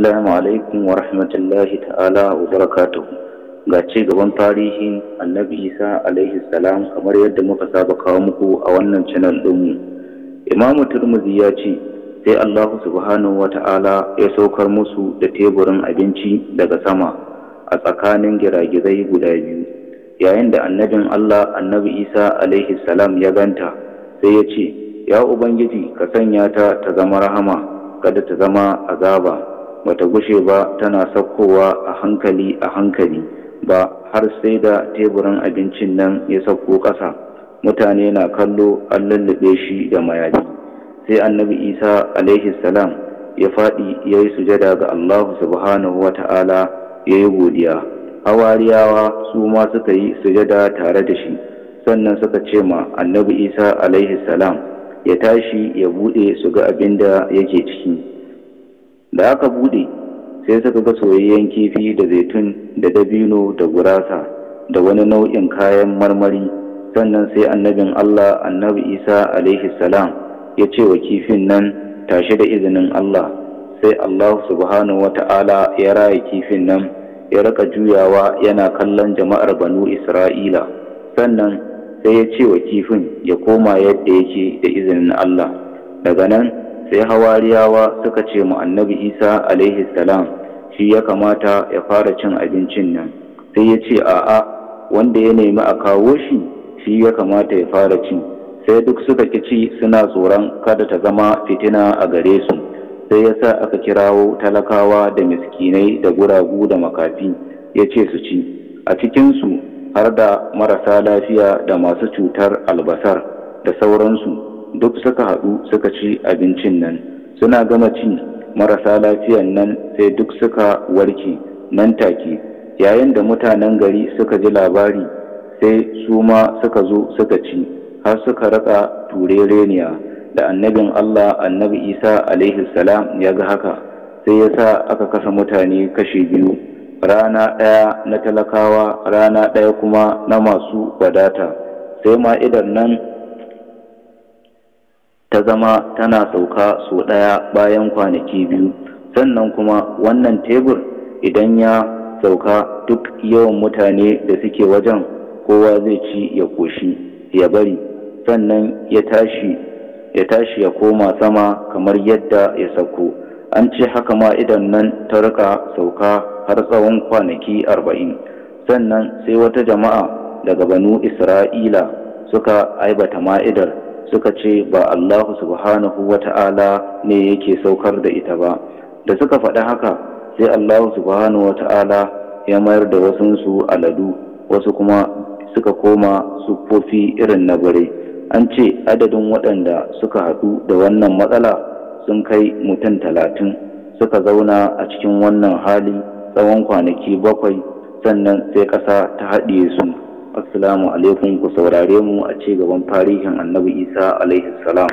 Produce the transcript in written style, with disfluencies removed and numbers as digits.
Assalamu alaikum wa rahmatullahi ta'ala wa barakatuh. Ga ci gaban tarihin Annabi Isa alaihi salam kamar yadda muka saba kawo muku a wannan channel ɗinmu. Imam Tirmidhi ya ce, sai Allah subhanahu wa ta'ala ya saukar musu da teburin abinci daga sama a tsakanin giragizai guda biyu. Yayin da annabin Allah Annabi Isa alaihi salam ya ganta, sai ya ce, ya Ubangiji ka sanya ta zama rahama, kada ta zama azaba. Bata gushe ba tana saukowa a hankali ba har sai da teburin abincin nan ya sauko ƙasa. Mutane na kallo an lullube shi da mayafi. Sai Annabi Isa alaihi salam ya faɗi ya yi sujada ga Allah subhanahu wa ta'ala ya yi godiya. Hawariyawa su ma suka yi sujada tare da shi, sannan suka ce ma Annabi Isa alaihi salam ya tashi ya buɗe su ga abin da yake ciki. Da aka bude sai suka ga soyayyen kifi da zaitun da dabino da gurasa da wani nau'in kayan marmari. Sannan sai annabin Allah Annabi Isa alaihi salam ya ce wa kifin nan tashi da izinin Allah. Sai Allah subhanahu wata'ala ya raya kifin nan ya rika juyawa yana kallon jama'ar Banu Isra'ila. Sannan sai ya ce wa kifin ya koma yadda yake da izinin Allah. Daga nan sai hawariyawa suka ce mu Annabi Isa alaihi salam shi ya kamata ya fara cin abincin nan. Sai ya ce a'a, wanda ya nemi a kawo shi ya kamata ya fara ci. Sai duk suka ki ci suna tsoron kada ta zama fitina a gare su. Sai ya sa aka kirawo talakawa da miskinai da guragu da makafi ya ce su ci. A cikinsu har da marasa lafiya da masu cutar albasar da sauransu duk suka haɗu suka ci abincin nan. Suna gama ci, marasa lafiyan nan sai duk suka warke nan take. Yayin da mutanen gari suka ji labari sai su ma suka zo suka ci, har suka raka turereniya. Da annabin Allah Annabi Isa alaihi salam ya ga haka, sai ya sa aka kasa mutane kashi biyu, rana ɗaya na talakawa, rana ɗaya kuma na masu wadata. Sai ma'idar nan ta zama tana sauka sau ɗaya bayan kwanaki biyu. Sannan kuma wannan tebur idan ya sauka duk yawan mutane da suke wajen kowa zai ci ya koshi ya bari, sannan ya tashi ya koma sama kamar yadda ya sauko. An ce haka ma idan nan ta rika sauka har tsawon kwanaki 40. Sannan sai wata jama'a daga Banu Isra'ila suka aibata ma'idar, suka ce ba Allah subhanahu wa ta'ala ne yake saukar da ita ba. Da suka faɗi haka sai Allah subhanahu wa ta'ala ya mayar da wasunsu aladu, wasu kuma suka koma siffofi irin na bare. An ce adadin waɗanda suka haɗu da wannan matsala sun kai mutum 30. Suka zauna a cikin wannan hali tsawon kwanaki 7, sannan sai ƙasa ta haɗiye su. Assalamu alaikum, ku saurare mu a ci gaban tarihin Annabi Isa alaihi salam.